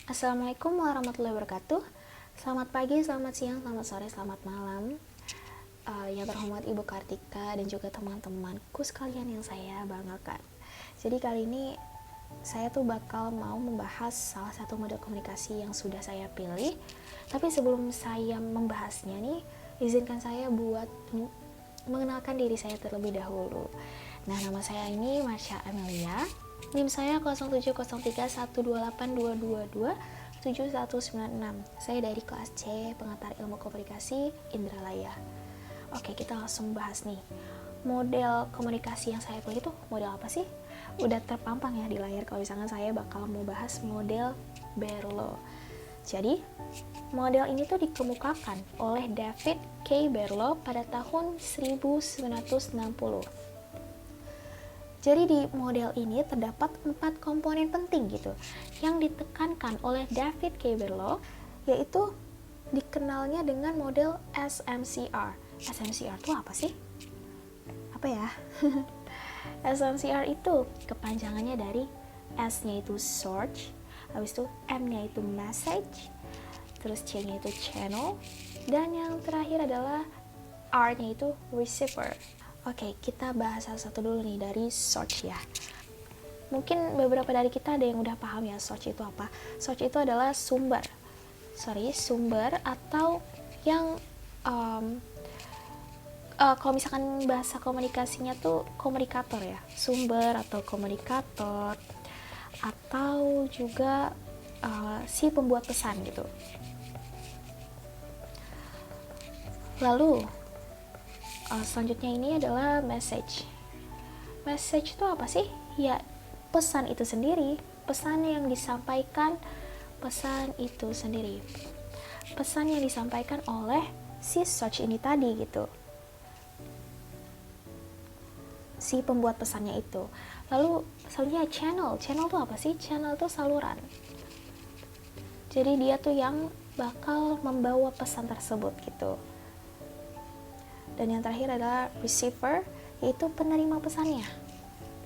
Assalamualaikum warahmatullahi wabarakatuh. Selamat pagi, selamat siang, selamat sore, selamat malam. Yang terhormat Ibu Kartika dan juga teman-temanku sekalian yang saya banggakan. Jadi kali ini saya tuh bakal mau membahas salah satu model komunikasi yang sudah saya pilih. Tapi sebelum saya membahasnya nih, izinkan saya buat mengenalkan diri saya terlebih dahulu. Nah, nama saya ini Marsha Amelia. NIM saya 07031282227196. Saya dari kelas C, pengantar ilmu komunikasi Indralaya. Oke, kita langsung bahas nih. Model komunikasi yang saya pilih itu model apa sih? Udah terpampang ya di layar kalau misalkan saya bakal mau bahas model Berlo. Jadi, model ini tuh dikemukakan oleh David K. Berlo pada tahun 1960. Jadi di model ini terdapat 4 komponen penting gitu yang ditekankan oleh David K. Berlo, yaitu dikenalnya dengan model SMCR. SMCR itu apa sih? Apa ya? SMCR itu kepanjangannya dari S-nya itu search, habis itu M-nya itu message, terus C-nya itu channel, dan yang terakhir adalah R-nya itu receiver. Oke, kita bahas satu dulu nih dari search ya. Mungkin beberapa dari kita ada yang udah paham ya search itu apa. Search itu adalah sumber atau yang kalau misalkan bahasa komunikasinya tuh komunikator ya, sumber atau komunikator, atau juga si pembuat pesan gitu. Lalu selanjutnya ini adalah message. Message itu apa sih? Ya, pesan itu sendiri, pesan yang disampaikan, pesan yang disampaikan oleh si search ini tadi gitu, si pembuat pesannya itu. Lalu selanjutnya channel itu apa sih? Channel itu saluran, jadi dia tuh yang bakal membawa pesan tersebut gitu. Dan yang terakhir adalah receiver, yaitu penerima pesannya.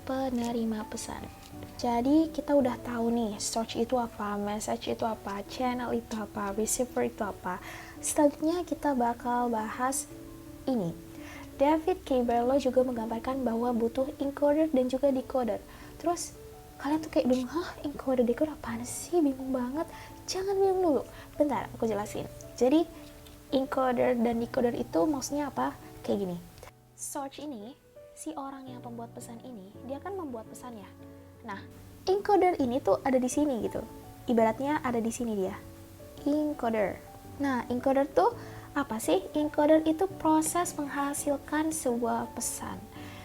Penerima pesan. Jadi kita udah tahu nih, search itu apa, message itu apa, channel itu apa, receiver itu apa. Selanjutnya kita bakal bahas ini. David K. Berlo juga menggambarkan bahwa butuh encoder dan juga decoder. Terus kalian tuh kayak bingung, encoder decoder apaan sih? Bingung banget. Jangan bingung dulu. Bentar, aku jelasin. Jadi encoder dan decoder itu maksudnya apa? Kayak gini. Search ini, si orang yang pembuat pesan ini, dia kan membuat pesan ya. Nah, encoder ini tuh ada di sini gitu. Ibaratnya ada di sini dia. Encoder. Nah, encoder tuh apa sih? Encoder itu proses menghasilkan sebuah pesan.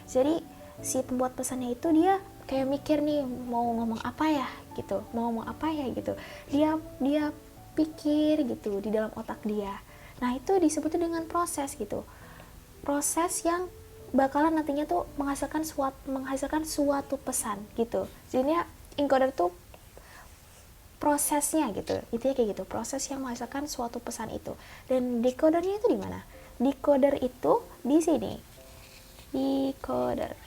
Jadi, si pembuat pesannya itu dia kayak mikir nih mau ngomong apa ya gitu. Dia pikir gitu di dalam otak dia. Nah, itu disebut dengan proses gitu. Proses yang bakalan nantinya tuh menghasilkan suatu pesan gitu. Jadinya encoder tuh prosesnya gitu. Intinya kayak gitu, proses yang menghasilkan suatu pesan itu. Dan decodernya itu di mana? Decoder itu di sini. Decoder.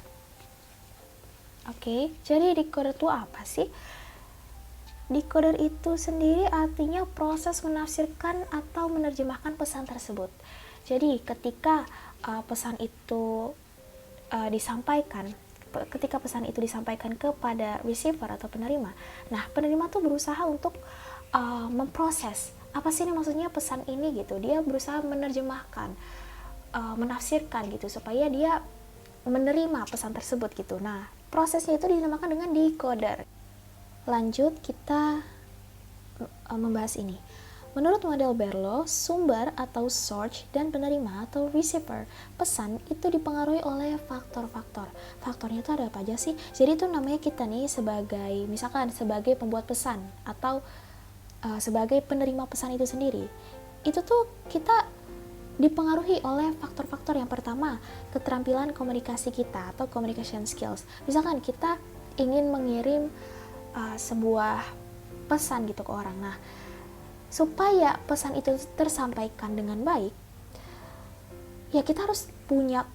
Oke, jadi decoder itu apa sih? Decoder itu sendiri artinya proses menafsirkan atau menerjemahkan pesan tersebut. Jadi ketika pesan itu disampaikan kepada receiver atau penerima, nah penerima tuh berusaha untuk memproses apa sih ini maksudnya pesan ini gitu. Dia berusaha menerjemahkan, menafsirkan gitu supaya dia menerima pesan tersebut gitu. Nah, prosesnya itu dinamakan dengan decoder. Lanjut kita membahas ini. Menurut model Berlo, sumber atau source dan penerima atau receiver pesan itu dipengaruhi oleh faktor-faktor. Faktornya itu ada apa aja sih? Jadi itu namanya kita nih sebagai, misalkan sebagai pembuat pesan atau sebagai penerima pesan itu sendiri. Itu tuh kita dipengaruhi oleh faktor-faktor. Yang pertama, keterampilan komunikasi kita atau communication skills. Misalkan kita ingin mengirim sebuah pesan gitu ke orang. Nah, supaya pesan itu tersampaikan dengan baik, ya kita harus punya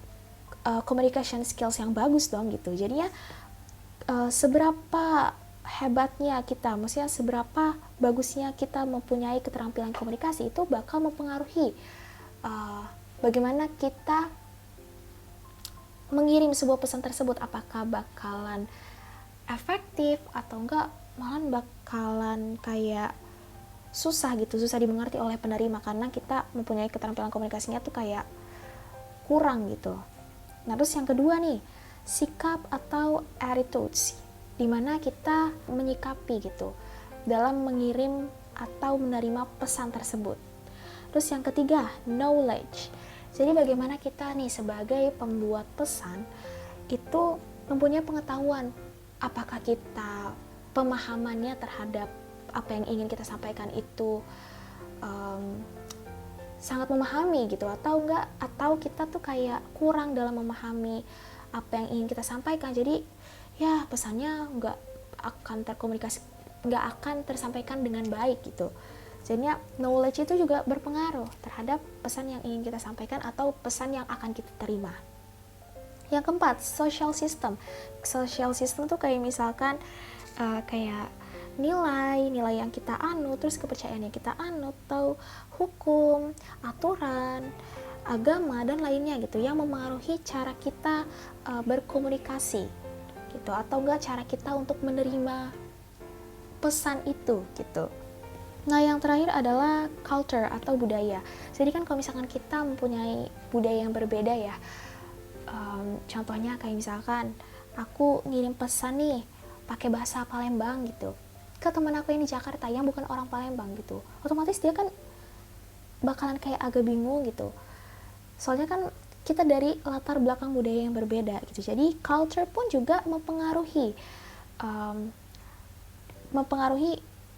communication skills yang bagus dong gitu. Jadinya seberapa hebatnya kita, maksudnya seberapa bagusnya kita mempunyai keterampilan komunikasi itu bakal mempengaruhi bagaimana kita mengirim sebuah pesan tersebut, apakah bakalan efektif atau enggak malah bakalan kayak susah dimengerti oleh penerima karena kita mempunyai keterampilan komunikasinya tuh kayak kurang gitu. Nah, terus yang kedua nih, sikap atau attitudes, dimana kita menyikapi gitu dalam mengirim atau menerima pesan tersebut. Terus yang ketiga, knowledge. Jadi bagaimana kita nih sebagai pembuat pesan itu mempunyai pengetahuan, apakah kita pemahamannya terhadap apa yang ingin kita sampaikan itu sangat memahami gitu atau enggak, atau kita tuh kayak kurang dalam memahami apa yang ingin kita sampaikan. Jadi ya pesannya nggak akan tersampaikan dengan baik gitu. Jadinya knowledge itu juga berpengaruh terhadap pesan yang ingin kita sampaikan atau pesan yang akan kita terima. Yang keempat, social system. Social system tuh kayak misalkan kayak nilai yang kita anut, terus kepercayaan yang kita anut, atau hukum, aturan, agama dan lainnya gitu yang memengaruhi cara kita berkomunikasi gitu, atau enggak cara kita untuk menerima pesan itu gitu. Nah, yang terakhir adalah culture atau budaya. Jadi kan kalau misalkan kita mempunyai budaya yang berbeda ya, contohnya kayak misalkan aku ngirim pesan nih pakai bahasa Palembang gitu ke teman aku yang di Jakarta yang bukan orang Palembang gitu, otomatis dia kan bakalan kayak agak bingung gitu. Soalnya kan kita dari latar belakang budaya yang berbeda gitu. Jadi culture pun juga mempengaruhi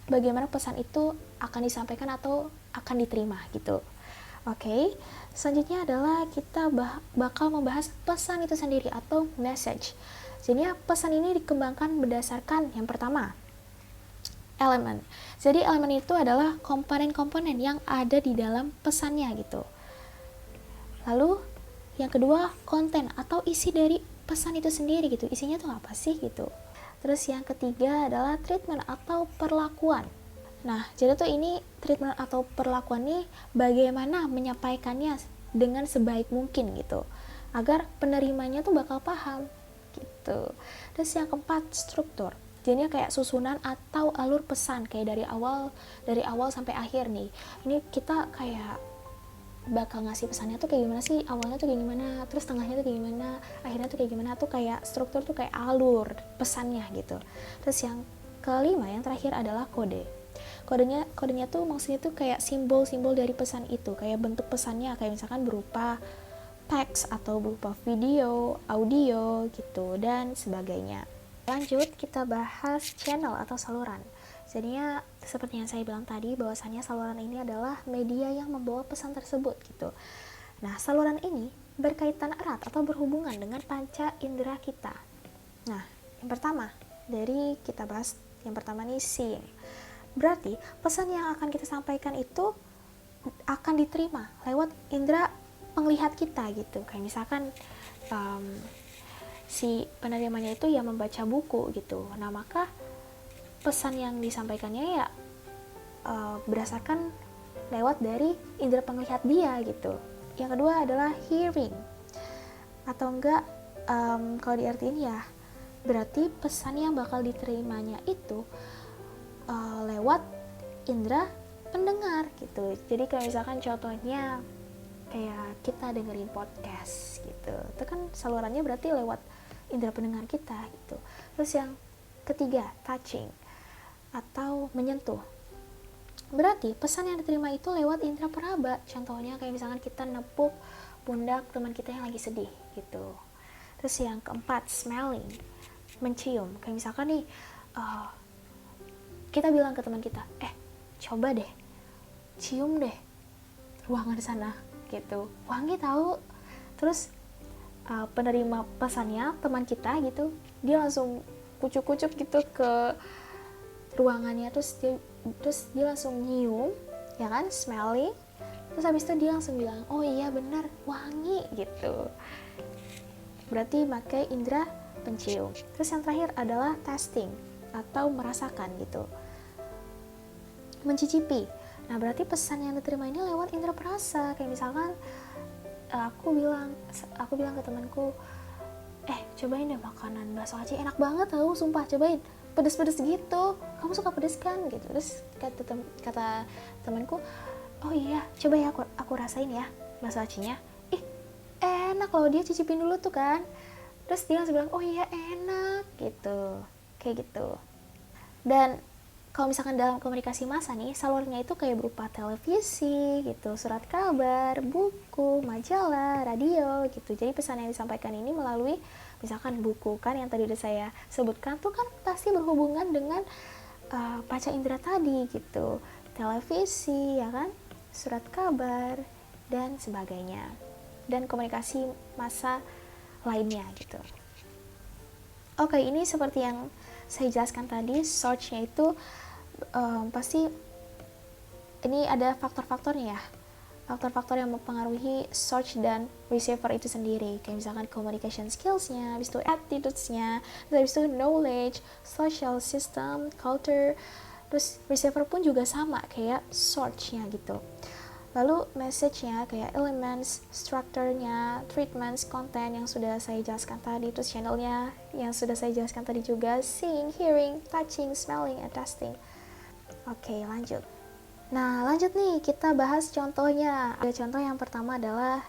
bagaimana pesan itu akan disampaikan atau akan diterima gitu. Oke, selanjutnya adalah kita bakal membahas pesan itu sendiri atau message. Jadi pesan ini dikembangkan berdasarkan yang pertama, elemen. Jadi elemen itu adalah komponen-komponen yang ada di dalam pesannya gitu. Lalu yang kedua, konten atau isi dari pesan itu sendiri gitu. Isinya tuh apa sih gitu. Terus yang ketiga adalah treatment atau perlakuan. Nah, jadi tuh ini treatment atau perlakuan ini bagaimana menyampaikannya dengan sebaik mungkin gitu, agar penerimanya tuh bakal paham gitu. Terus yang keempat, struktur. Jadinya kayak susunan atau alur pesan kayak dari awal sampai akhir nih. Ini kita kayak bakal ngasih pesannya tuh kayak gimana sih, awalnya tuh kayak gimana, terus tengahnya tuh kayak gimana, akhirnya tuh kayak gimana, tuh kayak struktur tuh kayak alur pesannya gitu. Terus yang kelima, yang terakhir adalah kode. Kodenya tuh maksudnya tuh kayak simbol-simbol dari pesan itu, kayak bentuk pesannya kayak misalkan berupa teks atau berupa video, audio gitu dan sebagainya. Lanjut kita bahas channel atau saluran. Jadinya seperti yang saya bilang tadi, bahwasannya saluran ini adalah media yang membawa pesan tersebut gitu. Nah, saluran ini berkaitan erat atau berhubungan dengan panca indera kita. Nah, yang pertama kita bahas yang pertama nih, seeing. Berarti pesan yang akan kita sampaikan itu akan diterima lewat indera penglihat kita gitu. Kayak misalkan si penerimanya itu yang membaca buku gitu. Nah, maka pesan yang disampaikannya ya berdasarkan lewat dari indera penglihat dia gitu. Yang kedua adalah hearing, atau enggak kalau diartiin ya berarti pesan yang bakal diterimanya itu lewat indera pendengar gitu. Jadi kayak misalkan contohnya kayak kita dengerin podcast gitu, itu kan salurannya berarti lewat indera pendengar kita gitu. Terus yang ketiga, touching atau menyentuh. Berarti pesan yang diterima itu lewat indera peraba. Contohnya kayak misalkan kita nepuk pundak teman kita yang lagi sedih gitu. Terus yang keempat, smelling, mencium. Kayak misalkan nih kita bilang ke teman kita, coba deh cium deh ruangan sana gitu, wangi tahu. Terus penerima pesannya teman kita gitu, dia langsung kucuk-kucuk gitu ke ruangannya, terus dia langsung nyium ya kan, smelling. Terus habis itu dia langsung bilang, oh iya benar wangi gitu. Berarti pakai indera pencium. Terus yang terakhir adalah tasting. atau merasakan gitu, mencicipi. Nah berarti pesan yang diterima ini lewat indera perasa. Kayak misalkan aku bilang ke temanku, cobain deh makanan bakso Aceh, enak banget tau, sumpah, cobain, pedes-pedes gitu, kamu suka pedes kan gitu. Terus kata temanku, oh iya coba ya aku rasain ya bakso Acehnya, enak loh, dia cicipin dulu tuh kan. Terus dia langsung bilang, oh iya enak gitu, kayak gitu. Dan kalau misalkan dalam komunikasi massa nih, salurnya itu kayak berupa televisi gitu, surat kabar, buku, majalah, radio gitu. Jadi pesan yang disampaikan ini melalui misalkan buku kan yang tadi udah saya sebutkan tuh kan pasti berhubungan dengan panca indera tadi gitu, televisi ya kan, surat kabar dan sebagainya, dan komunikasi massa lainnya gitu. Oke, ini seperti yang saya jelaskan tadi, search-nya itu pasti ini ada faktor-faktornya ya, faktor-faktor yang mempengaruhi search dan receiver itu sendiri, kayak misalkan communication skills-nya, habis itu attitudes-nya, habis itu knowledge, social system, culture. Terus receiver pun juga sama kayak search-nya gitu. Lalu message-nya kayak elements, structure-nya, treatments, konten yang sudah saya jelaskan tadi, terus channel-nya yang sudah saya jelaskan tadi juga, seeing, hearing, touching, smelling, and tasting. Oke, lanjut. Nah, lanjut nih, kita bahas contohnya. Contoh yang pertama adalah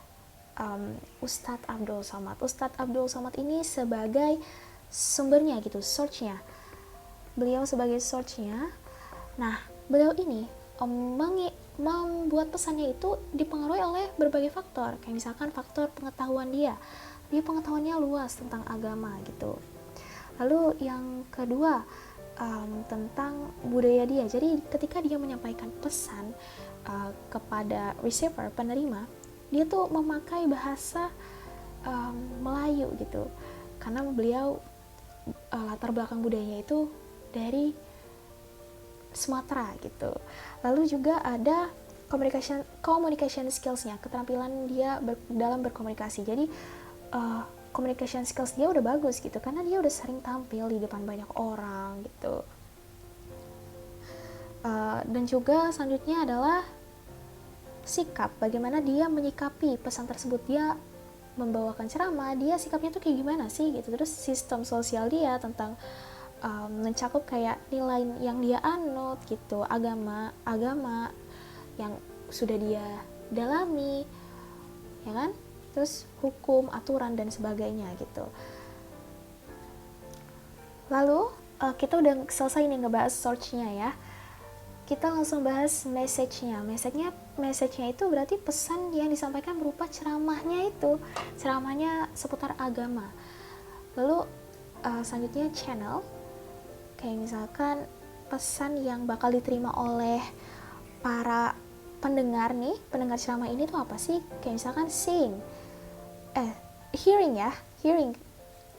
Ustadz Abdul Somad. Ustadz Abdul Somad ini sebagai sumbernya gitu, source-nya. Beliau sebagai source-nya. Nah, beliau ini membuat pesannya itu dipengaruhi oleh berbagai faktor. Kayak misalkan faktor pengetahuan dia pengetahuannya luas tentang agama gitu. Lalu yang kedua, tentang budaya dia. Jadi ketika dia menyampaikan pesan kepada receiver, penerima, dia tuh memakai bahasa Melayu gitu, karena beliau latar belakang budayanya itu dari Sumatera gitu. Lalu juga ada communication skills-nya, keterampilan dia dalam berkomunikasi. Jadi communication skills dia udah bagus gitu, karena dia udah sering tampil di depan banyak orang gitu. Dan juga selanjutnya adalah sikap, bagaimana dia menyikapi pesan tersebut. Dia membawakan ceramah, dia sikapnya tuh kayak gimana sih gitu. Terus sistem sosial dia tentang mencakup kayak nilai yang dia anut gitu, agama yang sudah dia dalami ya kan, terus hukum, aturan dan sebagainya gitu. Lalu kita udah selesai nih ngebahas search-nya ya, kita langsung bahas message-nya. Message-nya itu berarti pesan yang disampaikan berupa ceramahnya seputar agama. Lalu selanjutnya channel, kayak misalkan pesan yang bakal diterima oleh para pendengar ceramah ini tuh apa sih? Kayak misalkan hearing.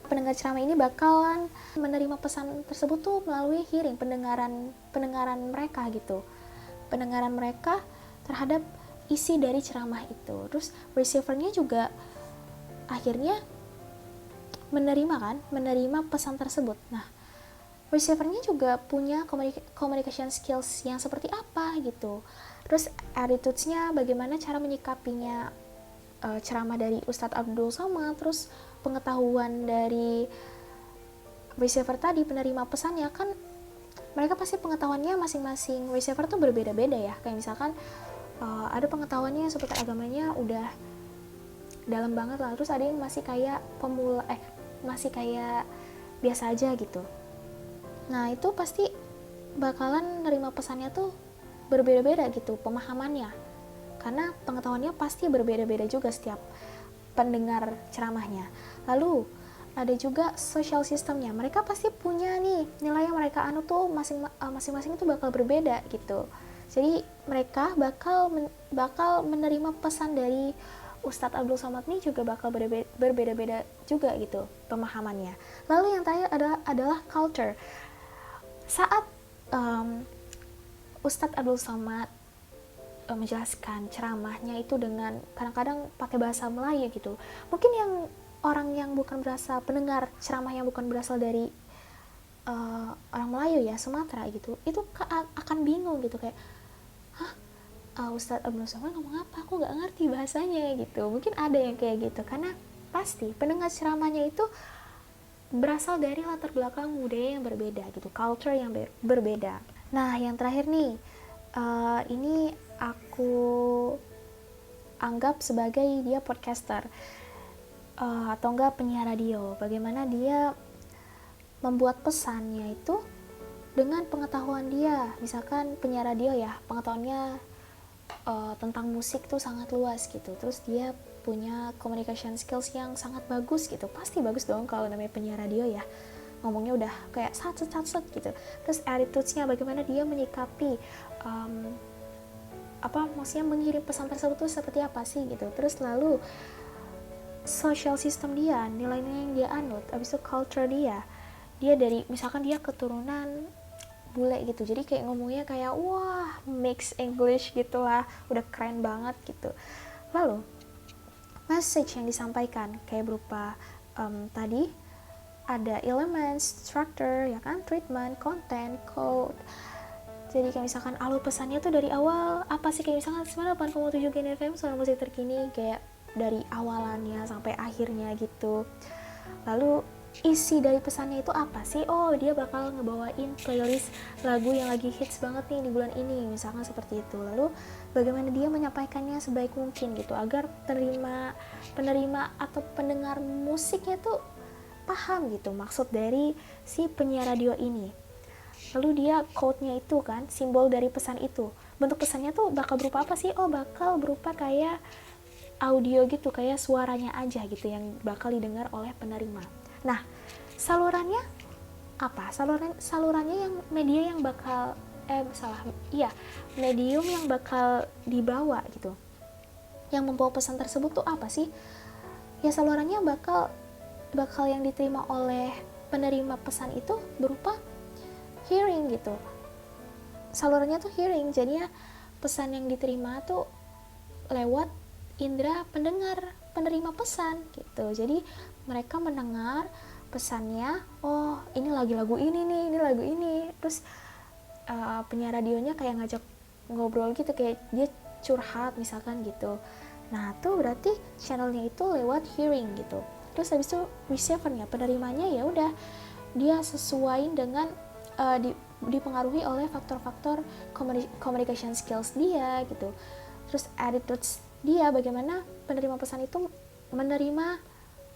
Pendengar ceramah ini bakalan menerima pesan tersebut tuh melalui hearing, pendengaran mereka gitu. Pendengaran mereka terhadap isi dari ceramah itu. Terus receiver-nya juga akhirnya menerima pesan tersebut. Nah, receiver-nya juga punya communication skills yang seperti apa gitu. Terus attitudes-nya, bagaimana cara menyikapinya ceramah dari Ustadz Abdul Somad. Terus pengetahuan dari receiver tadi, penerima pesannya kan, mereka pasti pengetahuannya masing-masing receiver tuh berbeda-beda ya. Kayak misalkan ada pengetahuannya seputar agamanya udah dalam banget lah, terus ada yang masih kayak masih kayak biasa aja gitu. Nah itu pasti bakalan nerima pesannya tuh berbeda-beda gitu pemahamannya, karena pengetahuannya pasti berbeda-beda juga setiap pendengar ceramahnya. Lalu ada juga social systemnya, mereka pasti punya nih nilai yang mereka anut tuh masing-masing itu bakal berbeda gitu. Jadi mereka bakal menerima pesan dari Ustadz Abdul Somad nih juga bakal berbeda-beda juga gitu pemahamannya. Lalu yang terakhir adalah culture. Saat Ustadz Abdul Somad menjelaskan ceramahnya itu dengan kadang-kadang pakai bahasa Melayu gitu, mungkin yang orang yang bukan berasal, pendengar ceramah yang bukan berasal dari orang Melayu ya, Sumatera gitu, itu akan bingung gitu kayak, hah, Ustadz Abdul Somad ngomong apa, aku nggak ngerti bahasanya gitu. Mungkin ada yang kayak gitu, karena pasti pendengar ceramahnya itu berasal dari latar belakang budaya yang berbeda gitu, culture yang berbeda. Nah, yang terakhir nih, ini aku anggap sebagai dia podcaster, atau enggak penyiar radio. Bagaimana dia membuat pesannya itu dengan pengetahuan dia. Misalkan penyiar radio ya, pengetahuannya tentang musik tuh sangat luas gitu. Terus dia punya communication skills yang sangat bagus gitu. Pasti bagus dong kalau namanya penyiar radio ya. Ngomongnya udah kayak sat gitu. Terus attitudes-nya, bagaimana dia menyikapi maksudnya mengirim pesan tersebut tuh seperti apa sih gitu. Terus lalu social system dia, nilai-nilai yang dia anut, abis itu culture dia dari, misalkan dia keturunan bule gitu, jadi kayak ngomongnya kayak wah mix English gitu lah, udah keren banget gitu. Lalu message yang disampaikan kayak berupa tadi ada elements, structure ya kan, treatment, content, code. Jadi kayak misalkan alur pesannya tuh dari awal apa sih, kayak misalkan 98,7 Gen FM suara musik terkini, kayak dari awalannya sampai akhirnya gitu. Lalu isi dari pesannya itu apa sih? Oh, dia bakal ngebawain playlist lagu yang lagi hits banget nih di bulan ini, misalkan seperti itu. Lalu bagaimana dia menyampaikannya sebaik mungkin gitu, agar penerima atau pendengar musiknya tuh paham gitu maksud dari si penyiar radio ini. Lalu dia quote-nya itu kan, simbol dari pesan itu. Bentuk pesannya tuh bakal berupa apa sih? Oh, bakal berupa kayak audio gitu, kayak suaranya aja gitu yang bakal didengar oleh penerima. Nah, salurannya apa? Salurannya yang media yang bakal medium yang bakal dibawa gitu. Yang membawa pesan tersebut tuh apa sih? Ya salurannya bakal yang diterima oleh penerima pesan itu berupa hearing gitu. Salurannya tuh hearing, jadinya pesan yang diterima tuh lewat indera penerima pesan gitu. Jadi mereka mendengar pesannya, oh ini lagi lagu ini nih, ini lagu ini. Terus penyiar radionya kayak ngajak ngobrol gitu, kayak dia curhat misalkan gitu. Nah tuh berarti channelnya itu lewat hearing gitu. Terus habis itu receivernya, penerimanya ya udah dia sesuaiin dengan dipengaruhi oleh faktor-faktor communication skills dia gitu. Terus attitudes dia, bagaimana penerima pesan itu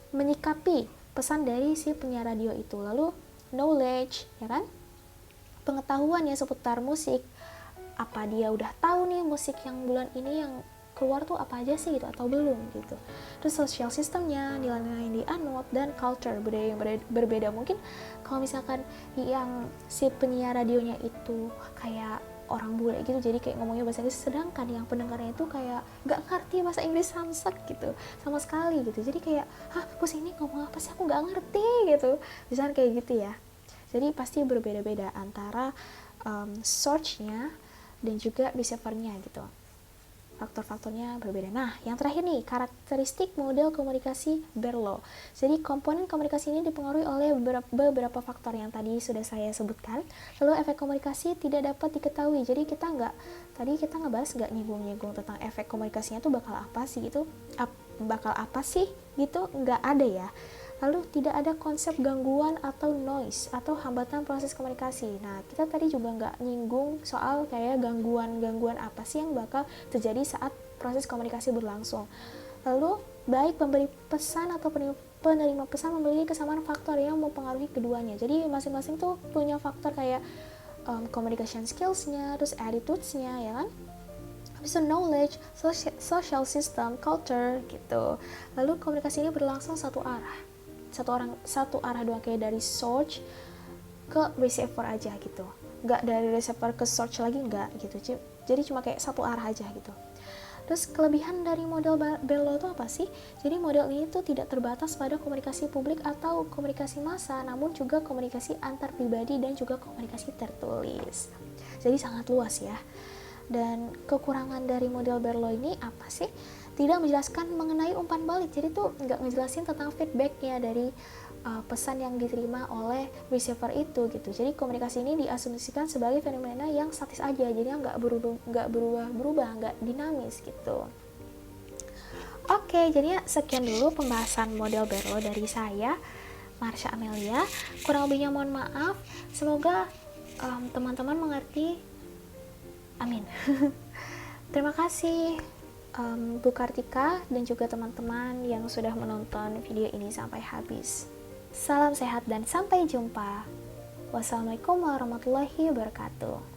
menyikapi pesan dari si penyiar radio itu. Lalu knowledge ya kan, pengetahuannya seputar musik, apa dia udah tahu nih musik yang bulan ini yang keluar tuh apa aja sih gitu, atau belum gitu. Terus social systemnya, nilai-nilai yang dianut, dan culture, budaya yang berbeda. Mungkin kalau misalkan yang si penyiar radionya itu kayak orang bule gitu, jadi kayak ngomongnya bahasa Inggris, sedangkan yang pendengarnya itu kayak gak ngerti bahasa Inggris samsek gitu sama sekali gitu. Jadi kayak, hah bos ini ngomong apa sih, aku gak ngerti gitu, misalnya kayak gitu ya. Jadi pasti berbeda-beda antara source-nya dan juga receiver-nya gitu, faktor-faktornya berbeda. Nah, yang terakhir nih, karakteristik model komunikasi Berlo. Jadi, komponen komunikasi ini dipengaruhi oleh beberapa faktor yang tadi sudah saya sebutkan. Lalu, efek komunikasi tidak dapat diketahui. Jadi, kita ngebahas nggak nyinggung tentang efek komunikasinya tuh bakal apa sih gitu? Bakal apa sih gitu? Nggak ada ya. Lalu tidak ada konsep gangguan atau noise atau hambatan proses komunikasi. Nah, kita tadi juga nggak nyinggung soal kayak gangguan apa sih yang bakal terjadi saat proses komunikasi berlangsung. Lalu, baik pemberi pesan atau penerima pesan memiliki kesamaan faktor yang mempengaruhi keduanya. Jadi, masing-masing tuh punya faktor kayak communication skills-nya, terus attitudes-nya, ya kan? Habis itu knowledge, social system, culture, gitu. Lalu, komunikasi ini berlangsung satu arah doang, kayak dari source ke receiver aja gitu, nggak dari receiver ke source lagi, nggak gitu. Jadi cuma kayak satu arah aja gitu. Terus kelebihan dari model Berlo itu apa sih? Jadi model ini tuh tidak terbatas pada komunikasi publik atau komunikasi massa, namun juga komunikasi antar pribadi dan juga komunikasi tertulis. Jadi sangat luas ya. Dan kekurangan dari model Berlo ini apa sih? Tidak menjelaskan mengenai umpan balik, jadi tuh nggak ngejelasin tentang feedbacknya dari pesan yang diterima oleh receiver itu gitu. Jadi komunikasi ini diasumsikan sebagai fenomena yang statis aja, jadi nggak berubah-berubah, nggak dinamis gitu. Oke, jadi sekian dulu pembahasan model Berlo dari saya, Marsha Amelia. Kurang lebihnya mohon maaf. Semoga teman-teman mengerti. Amin. Terima kasih Bu Kartika dan juga teman-teman yang sudah menonton video ini sampai habis. Salam sehat dan sampai jumpa. Wassalamualaikum warahmatullahi wabarakatuh.